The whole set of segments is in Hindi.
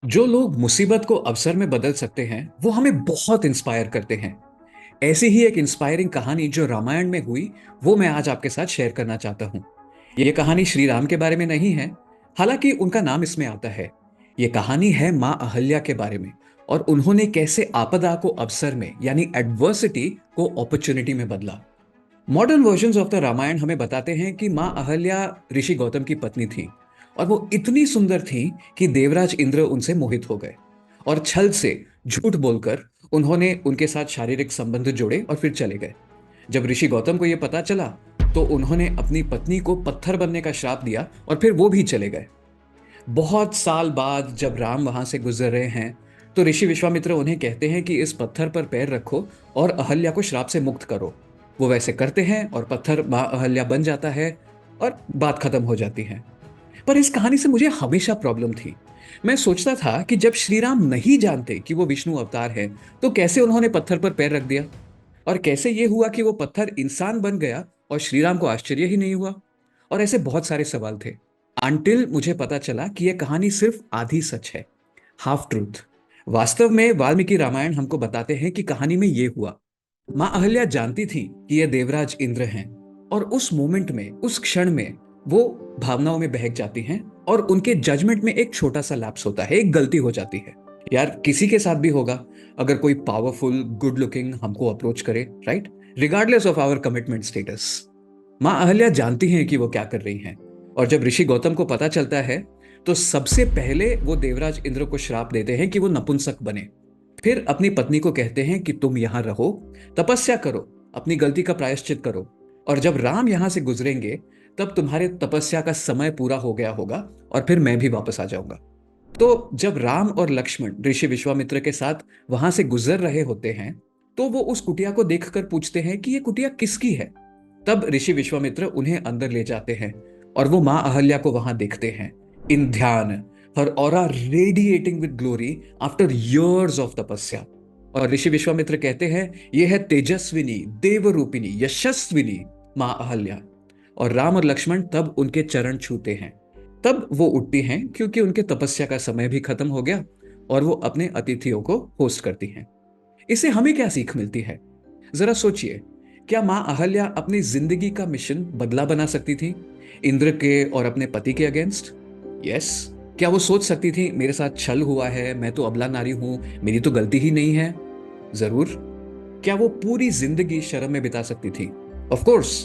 जो लोग मुसीबत को अवसर में बदल सकते हैं वो हमें बहुत इंस्पायर करते हैं। ऐसी ही एक इंस्पायरिंग कहानी जो रामायण में हुई वो मैं आज आपके साथ शेयर करना चाहता हूँ। ये कहानी श्री राम के बारे में नहीं है, हालांकि उनका नाम इसमें आता है। ये कहानी है माँ अहल्या के बारे में और उन्होंने कैसे आपदा को अवसर में यानी एडवर्सिटी को अपॉर्चुनिटी में बदला। Modern versions of the Ramayana हमें बताते हैं कि माँ अहल्या ऋषि गौतम की पत्नी थी और वो इतनी सुंदर थी कि देवराज इंद्र उनसे मोहित हो गए और छल से झूठ बोलकर उन्होंने उनके साथ शारीरिक संबंध जोड़े और फिर चले गए। जब ऋषि गौतम को यह पता चला तो उन्होंने अपनी पत्नी को पत्थर बनने का श्राप दिया और फिर वो भी चले गए। बहुत साल बाद जब राम वहां से गुजर रहे हैं तो ऋषि विश्वामित्र उन्हें कहते हैं कि इस पत्थर पर पैर रखो और अहल्या को श्राप से मुक्त करो। वो वैसे करते हैं और पत्थर मां अहल्या बन जाता है और बात खत्म हो जाती है। पर इस कहानी से मुझे हमेशा प्रॉब्लम थी। मैं सोचता था कि जब श्री राम नहीं जानते कि वो विष्णु अवतार है तो कैसे उन्होंने पत्थर पर पैर रख दिया, और कैसे ये हुआ कि वो पत्थर इंसान बन गया और श्री राम को आश्चर्य ही नहीं हुआ। और ऐसे बहुत सारे सवाल थे अनटिल मुझे पता चला कि यह कहानी सिर्फ आधी सच है, हाफ ट्रूथ। वास्तव में वाल्मीकि रामायण हमको बताते हैं कि कहानी में यह हुआ। मां अहल्या जानती थी कि यह देवराज इंद्र हैं और उस मोमेंट में, उस क्षण में वो भावनाओं में बहक जाती हैं और उनके जजमेंट में एक छोटा सा लैप्स होता है, एक गलती हो जाती है। यार किसी के साथ भी होगा, अगर कोई पावरफुल गुड लुकिंग हमको अप्रोच करे, right, regardless of our commitment status. मां अहल्या जानती हैं कि वो क्या कर रही हैं और जब ऋषि गौतम को पता चलता है तो सबसे पहले वो देवराज इंद्र को श्राप देते हैं कि वो नपुंसक बने। फिर अपनी पत्नी को कहते हैं कि तुम यहां रहो, तपस्या करो, अपनी गलती का प्रायश्चित करो, और जब राम यहां से गुजरेंगे तब तुम्हारे तपस्या का समय पूरा हो गया होगा और फिर मैं भी वापस आ जाऊंगा। तो जब राम और लक्ष्मण ऋषि विश्वामित्र के साथ वहां से गुजर रहे होते हैं तो वो उस कुटिया को देखकर पूछते हैं कि ये कुटिया किसकी है। तब ऋषि विश्वामित्र उन्हें अंदर ले जाते हैं और वो मां अहल्या को वहां देखते हैं in dhyan, her aura radiating with glory after years of tapasya. और ऋषि विश्वामित्र कहते हैं ये है तेजस्विनी, देवरूपिणी, यशस्विनी मां अहल्या। और राम और लक्ष्मण तब उनके चरण छूते हैं। तब वो उठती हैं क्योंकि उनके तपस्या का समय भी खत्म हो गया और वो अपने अतिथियों को होस्ट करती हैं। इससे हमें क्या सीख मिलती है? जरा सोचिए, क्या मां अहल्या अपनी जिंदगी का मिशन बदला बना सकती थी इंद्र के और अपने पति के अगेंस्ट? यस। क्या वो सोच सकती थी मेरे साथ छल हुआ है, मैं तो अबला नारी हूं, मेरी तो गलती ही नहीं है? जरूर। क्या वो पूरी जिंदगी शर्म में बिता सकती थी? Of course.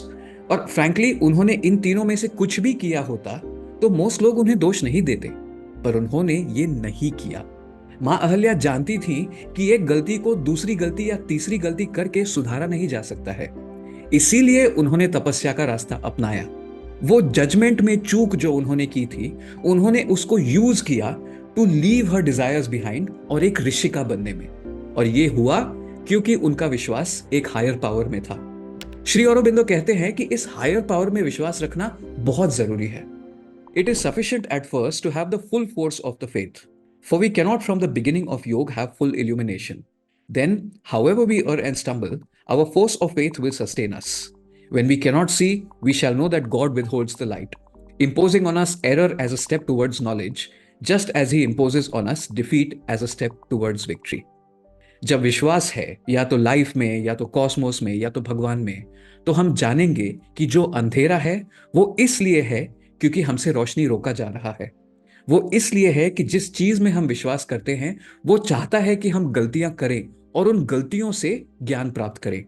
और फ्रैंकली उन्होंने इन तीनों में से कुछ भी किया होता तो मोस्ट लोग उन्हें दोष नहीं देते, पर उन्होंने ये नहीं किया। मां अहल्या जानती थी कि एक गलती को दूसरी गलती या तीसरी गलती करके सुधारा नहीं जा सकता है, इसीलिए उन्होंने तपस्या का रास्ता अपनाया। वो जजमेंट में चूक जो उन्होंने की थी, उन्होंने उसको यूज किया to leave her desires behind और एक ऋषिका बनने में। और ये हुआ क्योंकि उनका विश्वास एक हायर पावर में था। श्री अरबिंदो कहते हैं कि इस हायर पावर में विश्वास रखना बहुत जरूरी है। It is sufficient at first to have the full force of the faith, for we cannot from the beginning of yoga have full illumination. Then, however we err and stumble, our force of faith will sustain us. When we cannot see, we shall know that God withholds the light, imposing on us error as a step towards knowledge, just as He imposes on us defeat as a step towards victory. जब विश्वास है या तो लाइफ में, या तो कॉस्मोस में, या तो भगवान में, तो हम जानेंगे कि जो अंधेरा है वो इसलिए है क्योंकि हमसे रोशनी रोका जा रहा है। वो इसलिए है कि जिस चीज में हम विश्वास करते हैं वो चाहता है कि हम गलतियां करें और उन गलतियों से ज्ञान प्राप्त करें।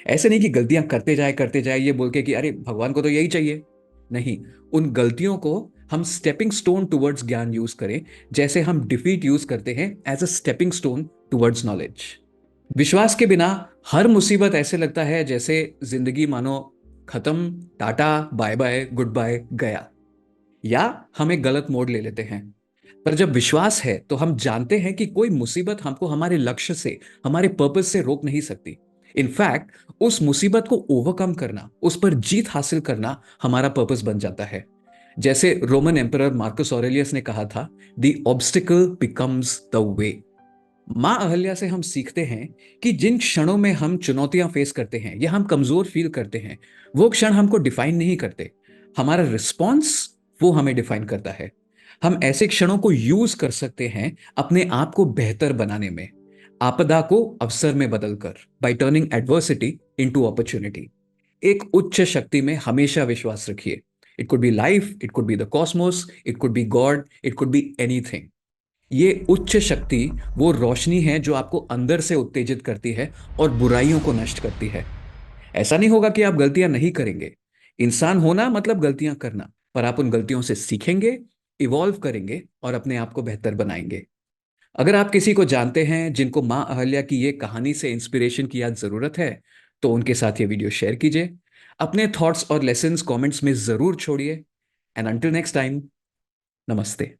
ऐसे नहीं कि गलतियां करते जाए ये बोल के कि अरे भगवान को तो यही चाहिए। नहीं, उन गलतियों को हम स्टेपिंग स्टोन टुवर्ड्स ज्ञान यूज करें, जैसे हम डिफीट यूज करते हैं as a stepping stone towards knowledge. विश्वास के बिना हर मुसीबत ऐसे लगता है जैसे जिंदगी मानो खत्म, tata bye bye goodbye गया, या हम एक गलत मोड़ ले लेते हैं। पर जब विश्वास है तो हम जानते हैं कि कोई मुसीबत हमको हमारे लक्ष्य से, हमारे पर्पस से रोक नहीं सकती। इनफैक्ट उस मुसीबत को ओवरकम करना, उस पर जीत हासिल करना हमारा पर्पस बन जाता है। जैसे रोमन एम्परर मार्कस ऑरेलियस ने कहा था, the obstacle becomes the way. मां अहल्या से हम सीखते हैं कि जिन क्षणों में हम चुनौतियां फेस करते हैं या हम कमजोर फील करते हैं, वो क्षण हमको डिफाइन नहीं करते, हमारा रिस्पॉन्स वो हमें डिफाइन करता है। हम ऐसे क्षणों को यूज कर सकते हैं अपने आप को बेहतर बनाने में, आपदा को अवसर में बदलकर, bye turning adversity into opportunity. एक उच्च शक्ति में हमेशा विश्वास रखिए। It could be life, it could be the Cosmos, it could be God, it could be anything. ये उच्च शक्ति वो रोशनी है जो आपको अंदर से उत्तेजित करती है और बुराइयों को नष्ट करती है। ऐसा नहीं होगा कि आप गलतियां नहीं करेंगे। इंसान होना मतलब गलतियां करना, पर आप उन गलतियों से सीखेंगे, इवॉल्व करेंगे और अपने आप को बेहतर बनाएंगे। अगर आप किसी को जानते हैं जिनको मां अहल्या की ये कहानी से इंस्पिरेशन की आज जरूरत है, तो उनके साथ ये वीडियो शेयर कीजिए। अपने थॉट्स और लेसन्स कमेंट्स में जरूर छोड़िए। एंड अंटिल नेक्स्ट टाइम, नमस्ते।